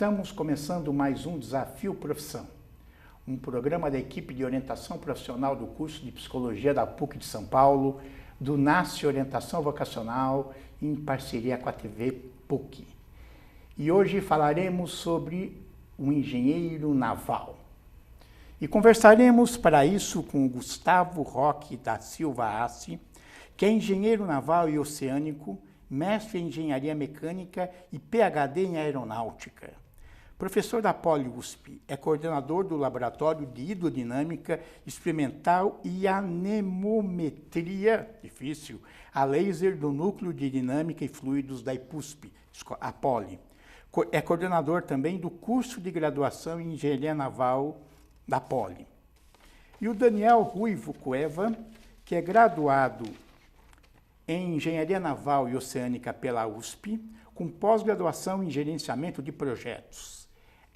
Estamos começando mais um Desafio Profissão, um programa da equipe de orientação profissional do curso de Psicologia da PUC de São Paulo, do NASCE Orientação Vocacional, em parceria com a TV PUC. E hoje falaremos sobre o engenheiro naval. E conversaremos para isso com o Gustavo Roque da Silva Assi, que é engenheiro naval e oceânico, mestre em engenharia mecânica e PhD em aeronáutica. Professor da Poli-USP, é coordenador do Laboratório de Hidrodinâmica Experimental e Anemometria, difícil, a laser do Núcleo de Dinâmica e Fluidos da IPUSP, a Poli. É coordenador também do curso de graduação em Engenharia Naval da Poli. E o Daniel Ruivo Cueva, que é graduado em Engenharia Naval e Oceânica pela USP, com pós-graduação em Gerenciamento de Projetos.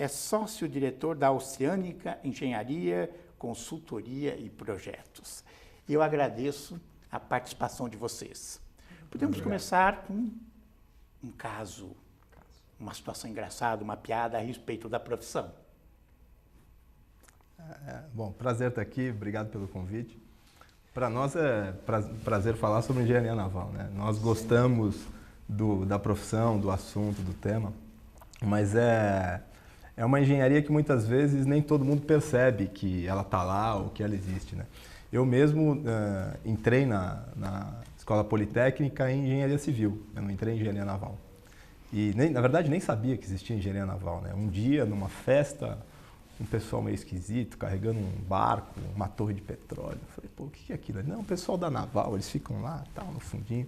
É sócio-diretor da Oceânica Engenharia, Consultoria e Projetos. Eu agradeço a participação de vocês. Podemos começar com um caso, uma situação engraçada, uma piada a respeito da profissão. Bom, prazer estar aqui, obrigado pelo convite. Para nós é prazer falar sobre engenharia naval, né? Nós gostamos da profissão, do assunto, do tema, mas é uma engenharia que muitas vezes nem todo mundo percebe que ela está lá ou que ela existe, né? Eu mesmo entrei na Escola Politécnica em engenharia civil, eu não entrei em engenharia naval. E, na verdade, nem sabia que existia engenharia naval, né? Um dia, numa festa, um pessoal meio esquisito, carregando um barco, uma torre de petróleo. Eu falei, pô, o que é aquilo? Não, o pessoal da naval, eles ficam lá, tal, no fundinho.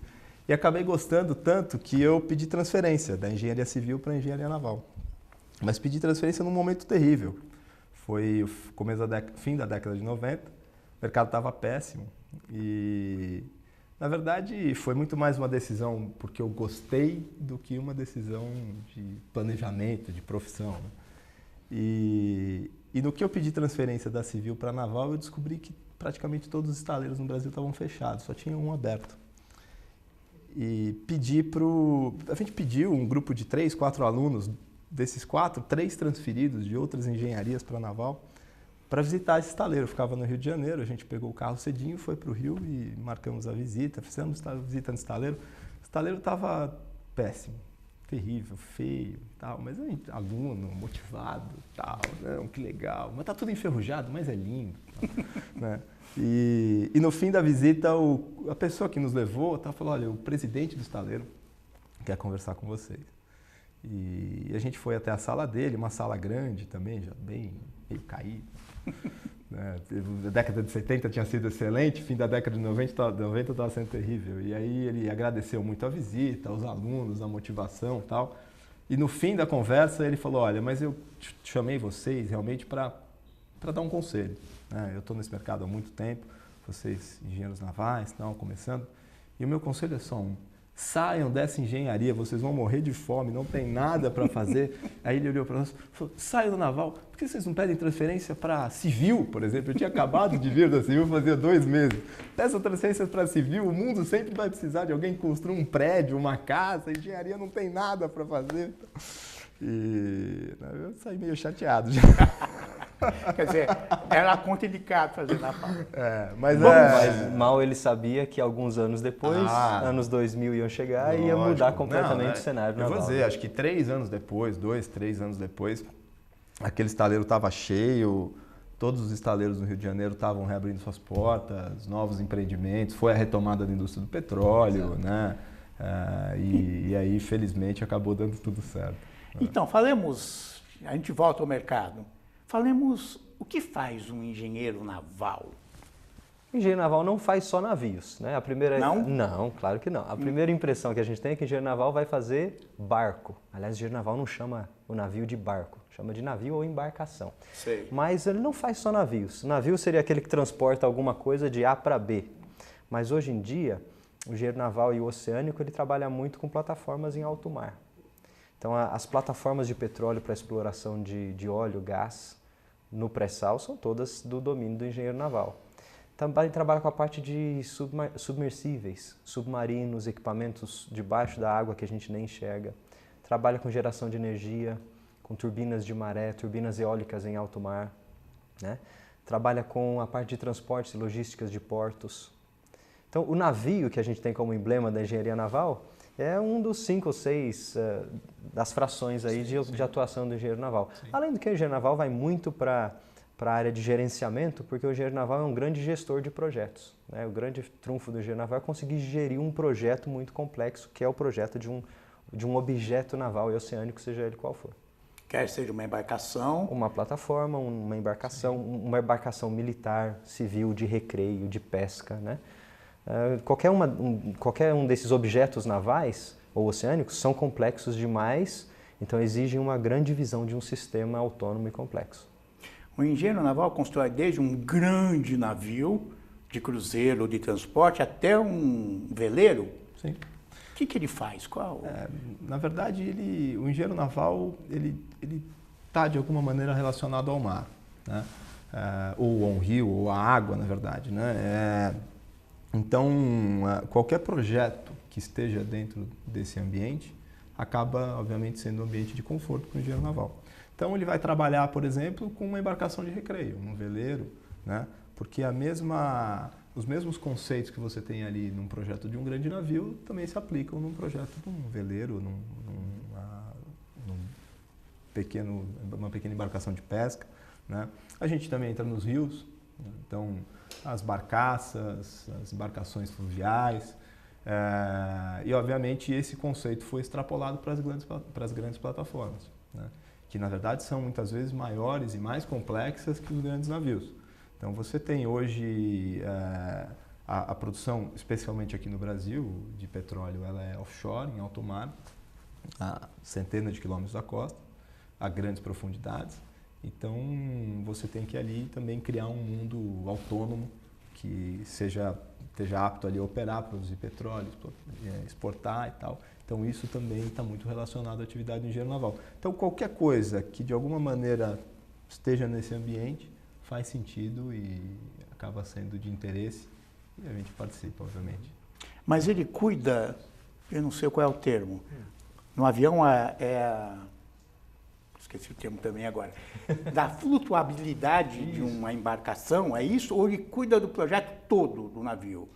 E acabei gostando tanto que eu pedi transferência da engenharia civil para a engenharia naval. Mas pedi transferência num momento terrível. Foi o fim da década de 90, o mercado estava péssimo. E, na verdade, foi muito mais uma decisão porque eu gostei do que uma decisão de planejamento, de profissão, né? E no que eu pedi transferência da civil para a naval, eu descobri que praticamente todos os estaleiros no Brasil estavam fechados, só tinha um aberto. E a gente pediu um grupo de 3, 4 alunos, desses 4, 3 transferidos de outras engenharias para a naval, para visitar esse estaleiro. Eu ficava no Rio de Janeiro, a gente pegou o carro cedinho, foi para o Rio e marcamos a visita, fizemos a visita no estaleiro. O estaleiro estava péssimo. Terrível, feio, tal, mas aluno, motivado, tal, não, que legal, mas tá tudo enferrujado, mas é lindo, tal, né? E no fim da visita, a pessoa que nos levou falou, olha, o presidente do estaleiro quer conversar com vocês. E a gente foi até a sala dele, uma sala grande também, já bem meio caída. A década de 70 tinha sido excelente, fim da década de 90 estava sendo terrível. E aí ele agradeceu muito a visita, os alunos, a motivação e tal. E no fim da conversa ele falou, olha, mas eu chamei vocês realmente para dar um conselho, né? Eu estou nesse mercado há muito tempo, vocês engenheiros navais estão começando, e o meu conselho é só um. Saiam dessa engenharia, vocês vão morrer de fome, não tem nada para fazer. Aí ele olhou para nós e falou, saiam do naval, por que vocês não pedem transferência para civil, por exemplo? Eu tinha acabado de vir da civil, fazia 2 meses. Peçam transferência para civil, o mundo sempre vai precisar de alguém que construa um prédio, uma casa, a engenharia não tem nada para fazer. E eu saí meio chateado já. Quer dizer, era complicado fazer naval. Mas mal ele sabia que alguns anos depois, anos 2000 iam chegar e ia mudar completamente o cenário naval. Eu vou dizer, acho que 3 anos depois, 2, 3 anos depois, aquele estaleiro estava cheio, todos os estaleiros no Rio de Janeiro estavam reabrindo suas portas, novos empreendimentos, foi a retomada da indústria do petróleo, né? E aí, felizmente, acabou dando tudo certo. Então, a gente volta ao mercado. Falemos o que faz um engenheiro naval. O engenheiro naval não faz só navios, né? Não? Não, claro que não. A primeira impressão que a gente tem é que o engenheiro naval vai fazer barco. Aliás, o engenheiro naval não chama o navio de barco, chama de navio ou embarcação. Sei. Mas ele não faz só navios. Navio seria aquele que transporta alguma coisa de A para B. Mas hoje em dia, o engenheiro naval e o oceânico, ele trabalha muito com plataformas em alto mar. Então, as plataformas de petróleo para exploração de óleo, gás, no pré-sal, são todas do domínio do engenheiro naval. Também trabalha com a parte de submersíveis, submarinos, equipamentos debaixo da água que a gente nem enxerga. Trabalha com geração de energia, com turbinas de maré, turbinas eólicas em alto mar, né? Trabalha com a parte de transportes e logísticas de portos. Então, o navio que a gente tem como emblema da engenharia naval é um dos 5 ou 6 das frações aí de atuação do engenheiro naval. Sim. Além do que o engenheiro naval vai muito para a área de gerenciamento, porque o engenheiro naval é um grande gestor de projetos, né? O grande trunfo do engenheiro naval é conseguir gerir um projeto muito complexo, que é o projeto de um objeto naval e oceânico, seja ele qual for. Quer seja uma embarcação. Uma plataforma, uma embarcação militar, civil, de recreio, de pesca, né? Qualquer um desses objetos navais ou oceânicos são complexos demais, então exigem uma grande visão de um sistema autônomo e complexo. O engenheiro naval constrói desde um grande navio de cruzeiro ou de transporte até um veleiro. Sim. O que ele faz? Na verdade, o engenheiro naval ele está de alguma maneira relacionado ao mar, né? Ou ao rio, ou à água, na verdade, né? Então, qualquer projeto que esteja dentro desse ambiente acaba, obviamente, sendo um ambiente de conforto para o engenheiro naval. Então, ele vai trabalhar, por exemplo, com uma embarcação de recreio, um veleiro, né? Porque os mesmos conceitos que você tem ali num projeto de um grande navio também se aplicam num projeto de um veleiro, uma pequena embarcação de pesca, né? A gente também entra nos rios, né? Então as barcaças, as embarcações fluviais, e obviamente esse conceito foi extrapolado para as grandes plataformas, né? Que na verdade são muitas vezes maiores e mais complexas que os grandes navios. Então você tem hoje a produção, especialmente aqui no Brasil, de petróleo, ela é offshore, em alto mar, a centenas de quilômetros da costa, a grandes profundidades. Então você tem que ali também criar um mundo autônomo que esteja apto ali a operar, produzir petróleo, exportar e tal. Então isso também está muito relacionado à atividade do engenheiro naval. Então qualquer coisa que de alguma maneira esteja nesse ambiente faz sentido e acaba sendo de interesse e a gente participa, obviamente. Mas ele cuida, eu não sei qual é o termo, no avião esqueci o termo também agora, da flutuabilidade de uma embarcação, é isso? Ou ele cuida do projeto todo do navio?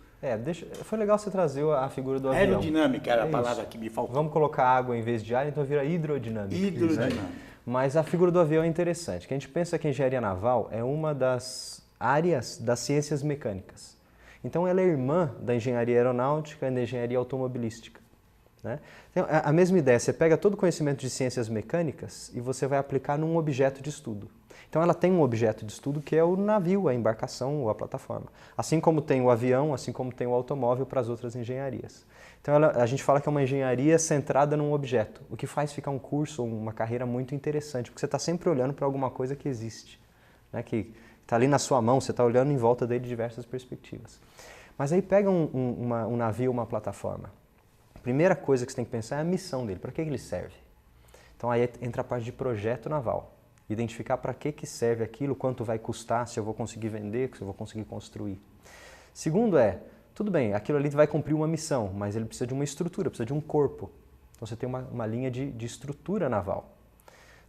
Foi legal você trazer a figura do avião. Aerodinâmica era a palavra que me faltou. Vamos colocar água em vez de ar, então vira hidrodinâmica. Hidrodinâmica. Né? Mas a figura do avião é interessante, que a gente pensa que a engenharia naval é uma das áreas das ciências mecânicas. Então ela é irmã da engenharia aeronáutica e da engenharia automobilística, né? Então, a mesma ideia, você pega todo o conhecimento de ciências mecânicas e você vai aplicar num objeto de estudo. Então ela tem um objeto de estudo que é o navio, a embarcação ou a plataforma. Assim como tem o avião, assim como tem o automóvel para as outras engenharias. Então a gente fala que é uma engenharia centrada num objeto, o que faz ficar um curso ou uma carreira muito interessante, porque você está sempre olhando para alguma coisa que existe, né? Que está ali na sua mão, você está olhando em volta dele de diversas perspectivas. Mas aí pega um navio, uma plataforma. A primeira coisa que você tem que pensar é a missão dele, para que ele serve. Então aí entra a parte de projeto naval. Identificar para que serve aquilo, quanto vai custar, se eu vou conseguir vender, se eu vou conseguir construir. Segundo tudo bem, aquilo ali vai cumprir uma missão, mas ele precisa de uma estrutura, precisa de um corpo. Então você tem uma linha de estrutura naval.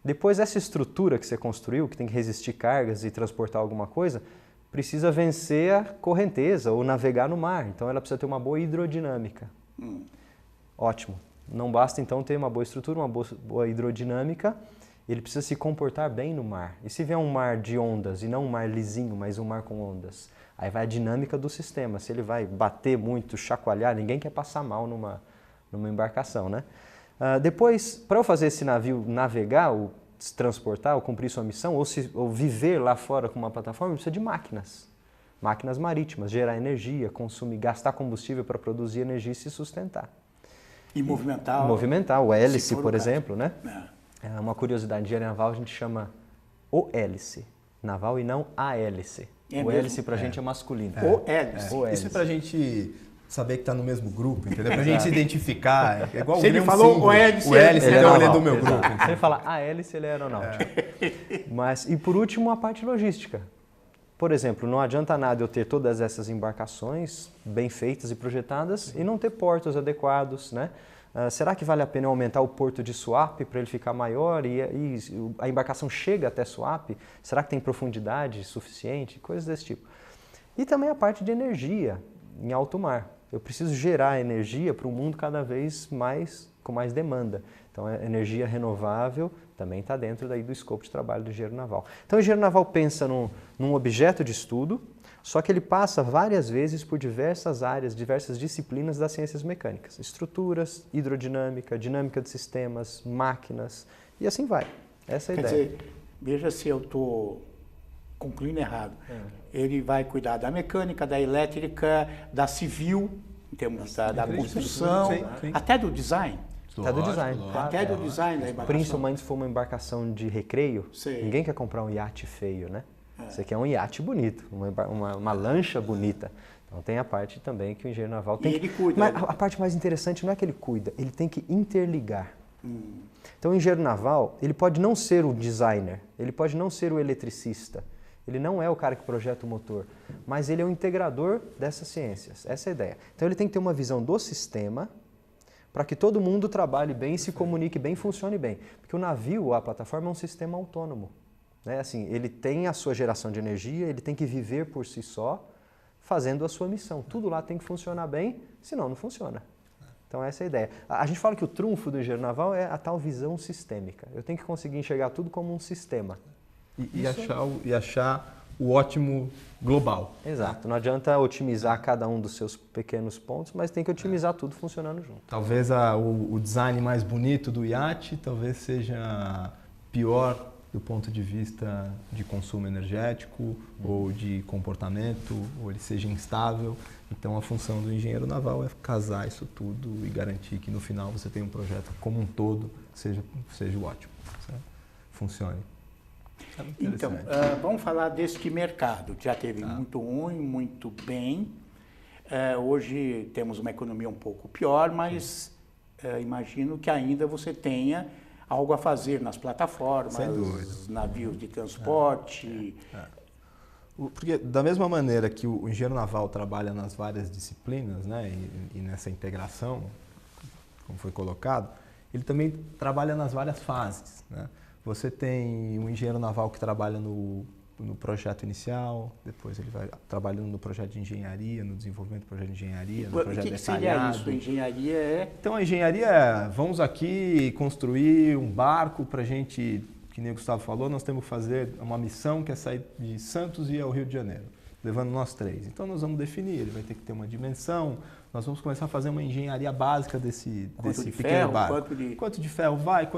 Depois essa estrutura que você construiu, que tem que resistir cargas e transportar alguma coisa, precisa vencer a correnteza ou navegar no mar. Então ela precisa ter uma boa hidrodinâmica. Ótimo. Não basta então ter uma boa estrutura, uma boa hidrodinâmica, ele precisa se comportar bem no mar. E se vier um mar de ondas, e não um mar lisinho, mas um mar com ondas, aí vai a dinâmica do sistema. Se ele vai bater muito, chacoalhar, ninguém quer passar mal numa embarcação, né? Depois, para eu fazer esse navio navegar, ou se transportar, ou cumprir sua missão, ou viver lá fora com uma plataforma, ele precisa de máquinas. Máquinas marítimas, gerar energia, consumir, gastar combustível para produzir energia e se sustentar. E movimentar. Movimentar, o hélice, por exemplo, né? É. Uma curiosidade, engenharia naval a gente chama o hélice naval e não a hélice. O hélice pra gente é masculino. O hélice. Isso é pra gente saber que tá no mesmo grupo, entendeu? Pra gente se identificar. É igual se ele falou o hélice, então ele é do meu grupo. Se ele falar a hélice, ele é aeronáutico. E por último, a parte logística. Por exemplo, não adianta nada eu ter todas essas embarcações bem feitas e projetadas e não ter portos adequados, né? Será que vale a pena aumentar o porto de Suape para ele ficar maior e a embarcação chega até Suape? Será que tem profundidade suficiente? Coisas desse tipo. E também a parte de energia em alto mar. Eu preciso gerar energia para um mundo cada vez mais com mais demanda. Então, a energia renovável também está dentro daí do escopo de trabalho do engenheiro naval. Então, o engenheiro naval pensa num objeto de estudo, só que ele passa várias vezes por diversas áreas, diversas disciplinas das ciências mecânicas. Estruturas, hidrodinâmica, dinâmica de sistemas, máquinas, e assim vai. Essa é a ideia. Quer dizer, veja se eu estou concluindo errado. Ele vai cuidar da mecânica, da elétrica, da civil, em termos da construção, sim. Até do design. Até do design, claro. Até do design da embarcação. Principalmente se for uma embarcação de recreio, Sei. ninguém quer comprar um iate feio, né? Você quer um iate bonito, uma lancha bonita. Então tem a parte também que o engenheiro naval tem E ele que... cuida. Mas a parte mais interessante não é que ele cuida, ele tem que interligar. Então o engenheiro naval, ele pode não ser o designer, ele pode não ser o eletricista, ele não é o cara que projeta o motor, mas ele é o integrador dessas ciências, essa é a ideia. Então ele tem que ter uma visão do sistema para que todo mundo trabalhe bem, se comunique bem, funcione bem. Porque o navio, a plataforma, é um sistema autônomo. Né? Assim, ele tem a sua geração de energia, ele tem que viver por si só, fazendo a sua missão. Tudo lá tem que funcionar bem, senão não funciona. Então essa é a ideia. A gente fala que o trunfo do engenheiro naval é a tal visão sistêmica. Eu tenho que conseguir enxergar tudo como um sistema. E achar o ótimo global. Exato. Não adianta otimizar cada um dos seus pequenos pontos, mas tem que otimizar tudo funcionando junto. Talvez o design mais bonito do iate talvez seja pior do ponto de vista de consumo energético ou de comportamento, ou ele seja instável. Então a função do engenheiro naval é casar isso tudo e garantir que no final você tenha um projeto como um todo seja ótimo, certo? Funcione. Então, vamos falar deste mercado, que já teve muito ruim, muito bem. Hoje temos uma economia um pouco pior, mas imagino que ainda você tenha algo a fazer nas plataformas, navios de transporte. Porque da mesma maneira que o engenheiro naval trabalha nas várias disciplinas, né, e nessa integração, como foi colocado, ele também trabalha nas várias fases, né? Você tem um engenheiro naval que trabalha no projeto inicial, depois ele vai trabalhando no projeto de engenharia, no desenvolvimento do projeto de engenharia, no projeto detalhado. O que seria isso? Engenharia é... Então a engenharia é, vamos aqui construir um barco para a gente, que nem o Gustavo falou, nós temos que fazer uma missão que é sair de Santos e ir ao Rio de Janeiro, levando nós três. Então nós vamos definir, ele vai ter que ter uma dimensão, nós vamos começar a fazer uma engenharia básica desse pequeno barco. Quanto de ferro vai,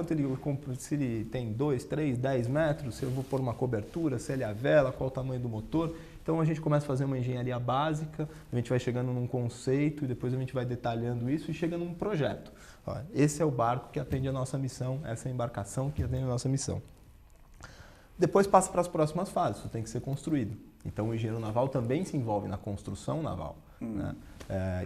se ele tem 2, 3, 10 metros, se eu vou pôr uma cobertura, se ele é a vela, qual o tamanho do motor. Então a gente começa a fazer uma engenharia básica, a gente vai chegando num conceito e depois a gente vai detalhando isso e chega num projeto. Esse é o barco que atende a nossa missão, essa é a embarcação que atende a nossa missão. Depois passa para as próximas fases, isso tem que ser construído. Então o engenheiro naval também se envolve na construção naval. Né?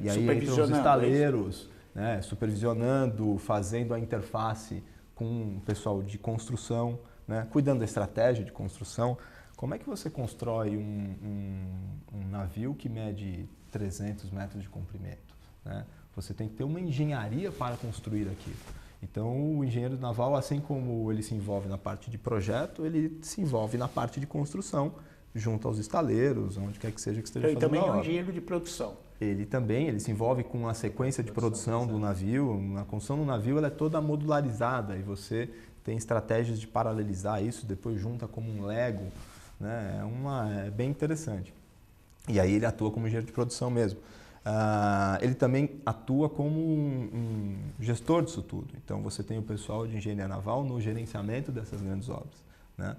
E aí entram os estaleiros, né? Supervisionando, fazendo a interface com o pessoal de construção, né? Cuidando da estratégia de construção. Como é que você constrói um navio que mede 300 metros de comprimento? Né? Você tem que ter uma engenharia para construir aquilo. Então, o engenheiro naval, assim como ele se envolve na parte de projeto, ele se envolve na parte de construção, junto aos estaleiros, onde quer que esteja que esteja fazendo a obra. Ele também é um engenheiro de produção. Ele se envolve com a sequência de produção do navio. A construção do navio ela é toda modularizada e você tem estratégias de paralelizar isso, depois junta como um Lego. Né? É bem interessante. E aí ele atua como engenheiro de produção mesmo. Ele também atua como um gestor disso tudo. Então você tem o pessoal de engenharia naval no gerenciamento dessas grandes obras. Né?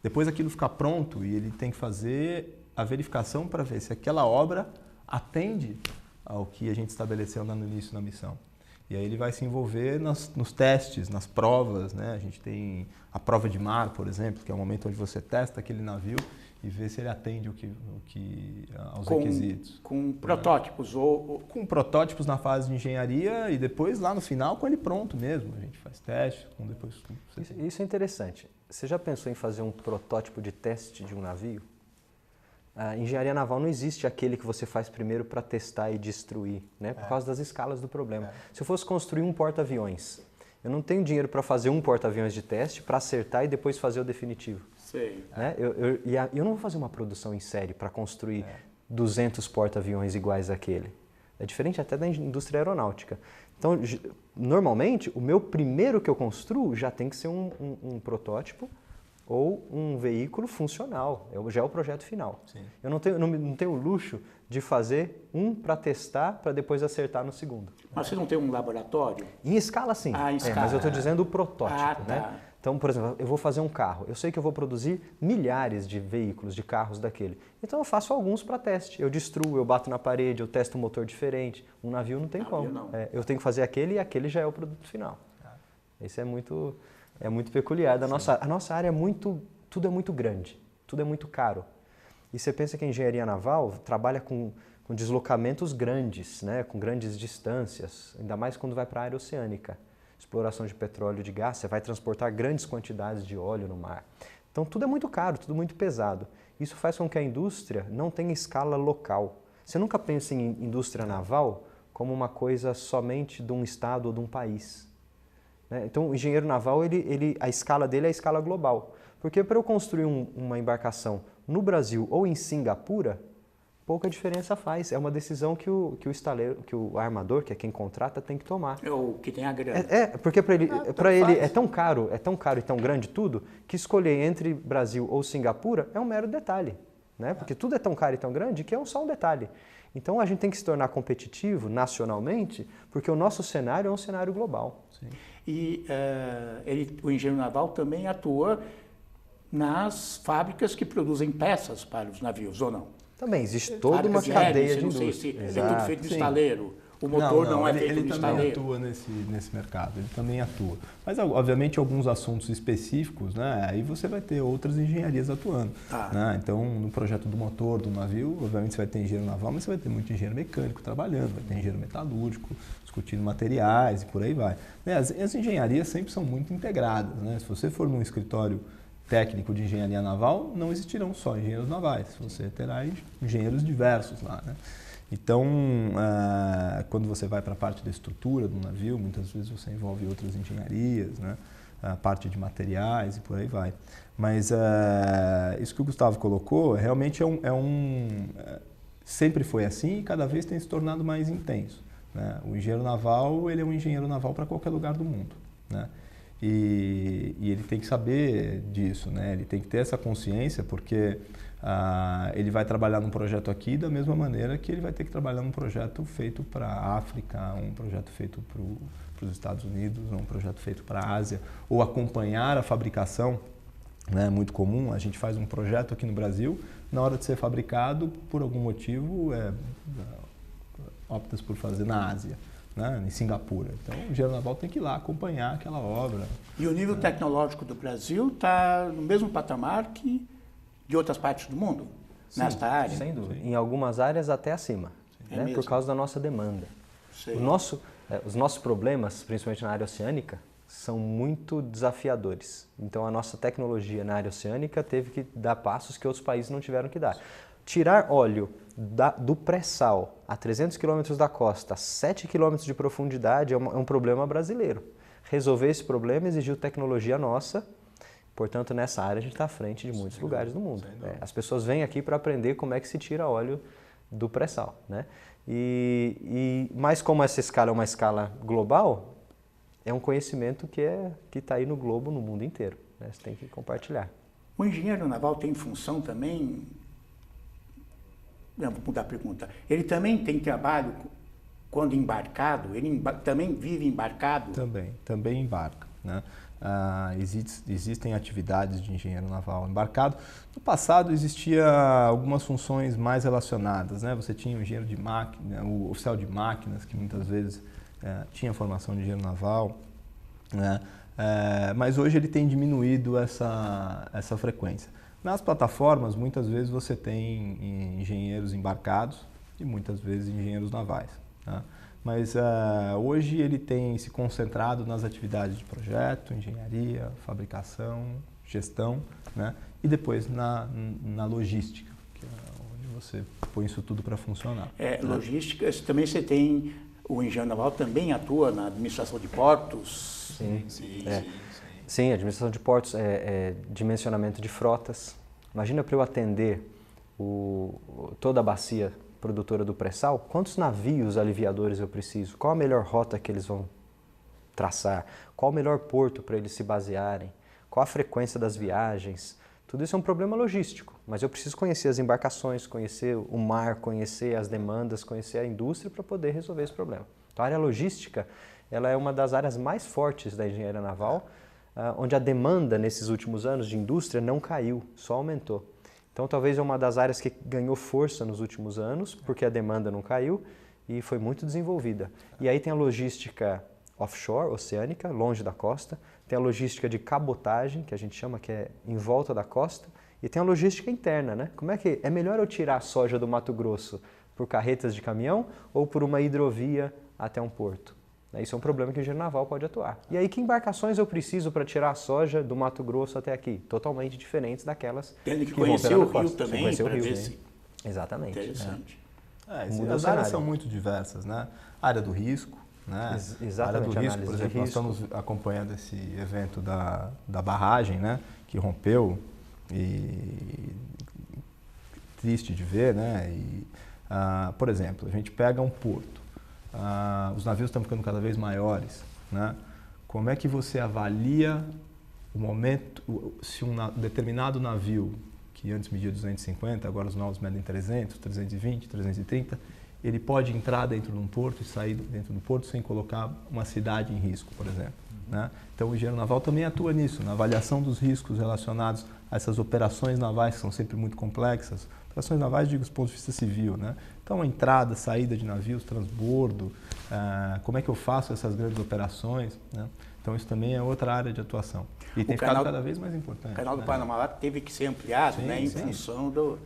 Depois aquilo fica pronto e ele tem que fazer a verificação para ver se aquela obra atende ao que a gente estabeleceu lá no início da missão. E aí ele vai se envolver nos testes, nas provas. Né? A gente tem a prova de mar, por exemplo, que é o momento onde você testa aquele navio e vê se ele atende aos requisitos. Com protótipos? Com protótipos na fase de engenharia e depois lá no final com ele pronto mesmo. A gente faz testes. Isso é interessante. Você já pensou em fazer um protótipo de teste de um navio? A engenharia naval não existe aquele que você faz primeiro para testar e destruir, né? Por causa das escalas do problema. Se eu fosse construir um porta-aviões, eu não tenho dinheiro para fazer um porta-aviões de teste, para acertar e depois fazer o definitivo. Sei. Né? Eu não vou fazer uma produção em série para construir 200 porta-aviões iguais àquele. É diferente até da indústria aeronáutica. Então, normalmente, o meu primeiro que eu construo já tem que ser um protótipo ou um veículo funcional. Já é o projeto final. Sim. Eu não tenho o luxo de fazer um para testar, para depois acertar no segundo. Mas você não tem um laboratório? Em escala, sim. Em escala. Mas eu estou dizendo o protótipo. Ah, tá. Né? Então, por exemplo, eu vou fazer um carro. Eu sei que eu vou produzir milhares de veículos, de carros daquele. Então, eu faço alguns para teste. Eu destruo, eu bato na parede, eu testo um motor diferente. Um navio não tem como. Não. Eu tenho que fazer aquele e aquele já é o produto final. Isso é muito peculiar. A nossa área tudo é muito grande, tudo é muito caro. E você pensa que a engenharia naval trabalha com deslocamentos grandes, né? Com grandes distâncias, ainda mais quando vai para a área oceânica. Exploração de petróleo e de gás, você vai transportar grandes quantidades de óleo no mar. Então tudo é muito caro, tudo muito pesado. Isso faz com que a indústria não tenha escala local. Você nunca pensa em indústria naval como uma coisa somente de um estado ou de um país. Né? Então o engenheiro naval, a escala dele é a escala global. Porque para eu construir uma embarcação no Brasil ou em Singapura, pouca diferença faz. É uma decisão que o estaleiro, que o armador, que é quem contrata, tem que tomar. É o que tem a grana. Porque para ele é tão caro e tão grande tudo, que escolher entre Brasil ou Singapura é um mero detalhe. Né? Porque tudo é tão caro e tão grande que é só um detalhe. Então a gente tem que se tornar competitivo nacionalmente, porque o nosso cenário é um cenário global. Sim. E o engenheiro naval também atua nas fábricas que produzem peças para os navios, ou não? Também existe toda uma cadeia de indústria. Não sei se é tudo feito de estaleiro. O motor não é feito de estaleiro. Ele também atua nesse mercado, ele também atua. Mas, obviamente, alguns assuntos específicos, né? Aí você vai ter outras engenharias atuando. Né? Então, no projeto do motor do navio, obviamente você vai ter engenheiro naval, mas você vai ter muito engenheiro mecânico trabalhando, vai ter engenheiro metalúrgico, discutindo materiais e por aí vai. As engenharias sempre são muito integradas. Né? Se você for num escritório técnico de engenharia naval, não existirão só engenheiros navais, você terá engenheiros diversos lá. Né? Então, quando você vai para a parte da estrutura do navio, muitas vezes você envolve outras engenharias, né? A parte de materiais e por aí vai. Mas isso que o Gustavo colocou realmente sempre foi assim e cada vez tem se tornado mais intenso. Né? O engenheiro naval, ele é um engenheiro naval para qualquer lugar do mundo. Né? E ele tem que saber disso, né? Ele tem que ter essa consciência, porque ele vai trabalhar num projeto aqui da mesma maneira que ele vai ter que trabalhar num projeto feito para a África, um projeto feito para os Estados Unidos, um projeto feito para a Ásia, ou acompanhar a fabricação. Né? É muito comum, a gente faz um projeto aqui no Brasil, na hora de ser fabricado, por algum motivo, opta-se por fazer na Ásia. Né, em Singapura. Então, o engenheiro naval tem que ir lá acompanhar aquela obra. E o nível tecnológico do Brasil está no mesmo patamar que de outras partes do mundo, sim, nesta área? Sem dúvida. Em algumas áreas até acima, né, por causa da nossa demanda. Os nossos problemas, principalmente na área oceânica, são muito desafiadores. Então, a nossa tecnologia na área oceânica teve que dar passos que outros países não tiveram que dar. Tirar óleo do pré-sal a 300 km da costa, a 7 km de profundidade, é um problema brasileiro. Resolver esse problema exigiu tecnologia nossa, portanto, nessa área a gente está à frente de muitos lugares do mundo. As pessoas vêm aqui para aprender como é que se tira óleo do pré-sal. Né? Mas como essa escala é uma escala global, é um conhecimento que está aí no globo, no mundo inteiro. Né? Você tem que compartilhar. O engenheiro naval tem função também... Não, vou mudar a pergunta. Ele também tem trabalho quando embarcado? Ele também vive embarcado? Também embarca. Né? Existem atividades de engenheiro naval embarcado. No passado existia algumas funções mais relacionadas. Né? Você tinha o engenheiro de máquina, o oficial de máquinas, que muitas vezes tinha formação de engenheiro naval. Né? Mas hoje ele tem diminuído essa frequência. Nas plataformas, muitas vezes você tem engenheiros embarcados e muitas vezes engenheiros navais. Tá? Mas hoje ele tem se concentrado nas atividades de projeto, engenharia, fabricação, gestão, né? E depois na logística, que é você põe isso tudo para funcionar. Logística, também você tem, o engenheiro naval também atua na administração de portos. Sim, administração de portos, dimensionamento de frotas. Imagina para eu atender toda a bacia produtora do pré-sal, quantos navios aliviadores eu preciso? Qual a melhor rota que eles vão traçar? Qual o melhor porto para eles se basearem? Qual a frequência das viagens? Tudo isso é um problema logístico, mas eu preciso conhecer as embarcações, conhecer o mar, conhecer as demandas, conhecer a indústria para poder resolver esse problema. Então, a área logística ela é uma das áreas mais fortes da engenharia naval, onde a demanda nesses últimos anos de indústria não caiu, só aumentou. Então, talvez é uma das áreas que ganhou força nos últimos anos, porque a demanda não caiu e foi muito desenvolvida. E aí tem a logística offshore, oceânica, longe da costa, tem a logística de cabotagem, que a gente chama que é em volta da costa, e tem a logística interna, né? Como é que é melhor eu tirar a soja do Mato Grosso por carretas de caminhão ou por uma hidrovia até um porto? Isso é um problema que o engenheiro naval pode atuar. E aí, que embarcações eu preciso para tirar a soja do Mato Grosso até aqui? Totalmente diferentes daquelas Tendo que conhecer o rio também para ver se... Exatamente. Interessante. As áreas são muito diversas, né? A área do risco, né? Exatamente. A área do risco, por exemplo, nós estamos acompanhando esse evento da barragem, né? Que rompeu e triste de ver, né? E, por exemplo, a gente pega um porto. Os navios estão ficando cada vez maiores, né? Como é que você avalia o momento, se um determinado navio, que antes media 250, agora os novos medem 300, 320, 330, ele pode entrar dentro de um porto e sair dentro do porto sem colocar uma cidade em risco, por exemplo, né? Então o engenheiro naval também atua nisso, na avaliação dos riscos relacionados a essas operações navais que são sempre muito complexas. Operações navais, digo, do ponto de vista civil, né? Então, a entrada, saída de navios, transbordo, como é que eu faço essas grandes operações, né? Então, isso também é outra área de atuação. E tem ficado cada vez mais importante. O canal do Panamá teve que ser ampliado, né, em função do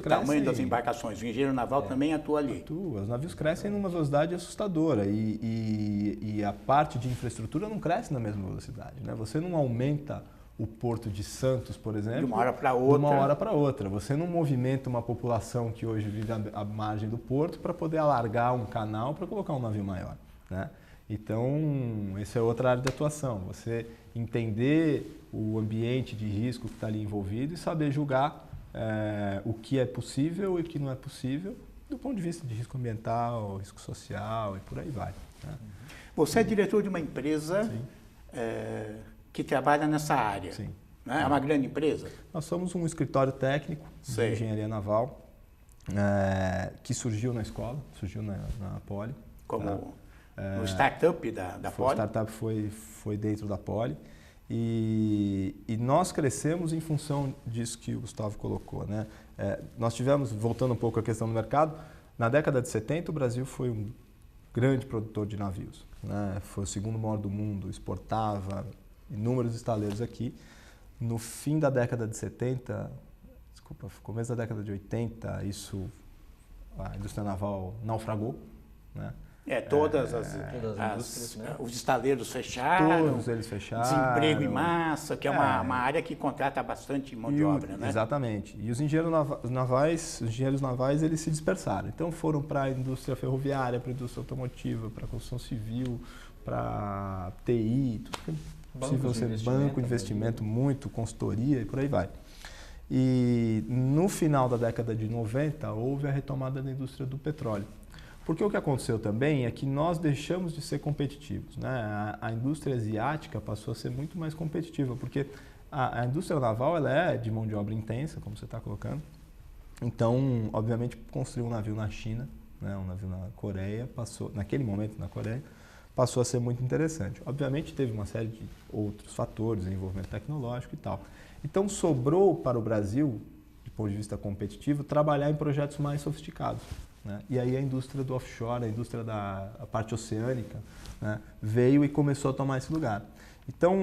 tamanho das embarcações. O engenheiro naval também atua ali. Os navios crescem numa velocidade assustadora e a parte de infraestrutura não cresce na mesma velocidade, né? Você não aumenta o Porto de Santos, por exemplo, de uma hora para outra. De uma hora para outra. Você não movimenta uma população que hoje vive à margem do porto para poder alargar um canal para colocar um navio maior, né? Então, essa é outra área de atuação. Você entender o ambiente de risco que está ali envolvido e saber julgar o que é possível e o que não é possível do ponto de vista de risco ambiental, risco social e por aí vai, né? Você é diretor de uma empresa que trabalha nessa área. Sim. Né? É uma grande empresa? Nós somos um escritório técnico de engenharia naval que surgiu na escola, surgiu na Poli. Como no startup da Poli? O startup foi dentro da Poli. E nós crescemos em função disso que o Gustavo colocou, né? Nós tivemos, voltando um pouco à questão do mercado, na década de 70 o Brasil foi um grande produtor de navios, né? Foi o segundo maior do mundo, exportava inúmeros estaleiros aqui. No fim da década de 70, começo da década de 80, a indústria naval naufragou, né? Todas as indústrias, né? Os estaleiros fecharam. Todos eles fecharam. Desemprego em massa, que é uma área que contrata bastante mão de obra, né? Exatamente. E os engenheiros navais, eles se dispersaram. Então foram para a indústria ferroviária, para a indústria automotiva, para a construção civil, para TI, tudo possível ser banco de investimento, muito, consultoria e por aí vai. E no final da década de 90 houve a retomada da indústria do petróleo. Porque o que aconteceu também é que nós deixamos de ser competitivos, né? A indústria asiática passou a ser muito mais competitiva, porque a indústria naval ela é de mão de obra intensa, como você está colocando. Então, obviamente, construir um navio na China, né? Um navio na Coreia, naquele momento na Coreia, passou a ser muito interessante. Obviamente, teve uma série de outros fatores, desenvolvimento tecnológico e tal. Então, sobrou para o Brasil, do ponto de vista competitivo, trabalhar em projetos mais sofisticados, né? E aí a indústria do offshore, a indústria da parte oceânica, né, veio e começou a tomar esse lugar. Então,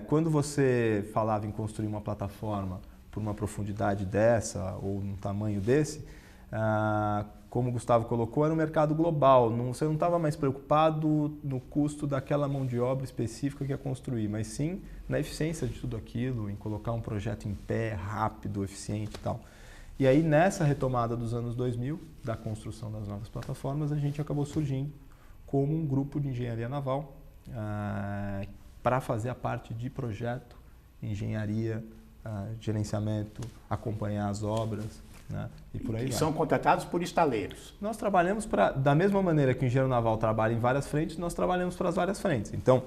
quando você falava em construir uma plataforma por uma profundidade dessa ou num tamanho desse, como o Gustavo colocou, era um mercado global. Você não estava mais preocupado no custo daquela mão de obra específica que ia construir, mas sim na eficiência de tudo aquilo, em colocar um projeto em pé, rápido, eficiente e tal. E aí, nessa retomada dos anos 2000, da construção das novas plataformas, a gente acabou surgindo como um grupo de engenharia naval para fazer a parte de projeto, engenharia, gerenciamento, acompanhar as obras, né? E por aí vai. São contratados por estaleiros. Nós trabalhamos da mesma maneira que o engenheiro naval trabalha em várias frentes, nós trabalhamos para as várias frentes. Então,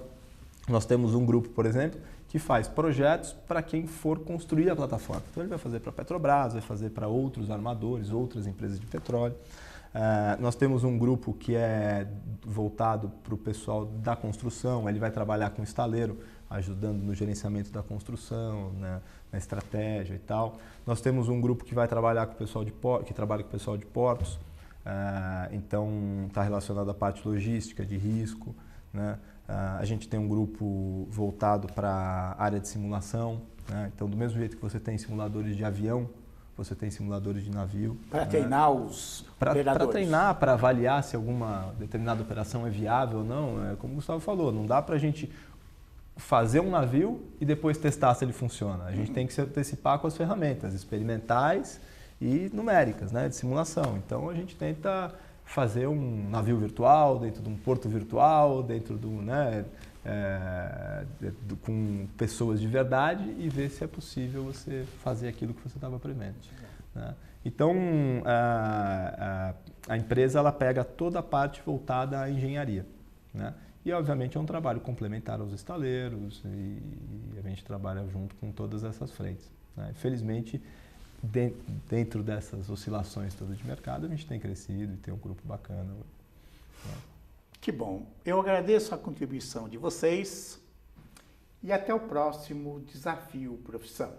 nós temos um grupo, por exemplo, que faz projetos para quem for construir a plataforma. Então, ele vai fazer para a Petrobras, vai fazer para outros armadores, outras empresas de petróleo. Nós temos um grupo que é voltado para o pessoal da construção, ele vai trabalhar com o estaleiro, ajudando no gerenciamento da construção, na estratégia e tal. Nós temos um grupo que vai trabalhar com o pessoal que trabalha com o pessoal de portos, então está relacionado à parte logística, de risco, né? A gente tem um grupo voltado para a área de simulação, né? Então, do mesmo jeito que você tem simuladores de avião, você tem simuladores de navio. Para treinar os operadores. Para treinar, para avaliar se alguma determinada operação é viável ou não. Como o Gustavo falou, não dá para a gente fazer um navio e depois testar se ele funciona. A gente tem que se antecipar com as ferramentas experimentais e numéricas, né, de simulação. Então, a gente tenta fazer um navio virtual, dentro de um porto virtual, dentro do, com pessoas de verdade e ver se é possível você fazer aquilo que você estava prevendo, né? Então, a empresa ela pega toda a parte voltada à engenharia, né? E, obviamente, é um trabalho complementar aos estaleiros e a gente trabalha junto com todas essas frentes, né? Felizmente, dentro dessas oscilações todas de mercado, a gente tem crescido e tem um grupo bacana, né? Que bom. Eu agradeço a contribuição de vocês e até o próximo Desafio Profissão.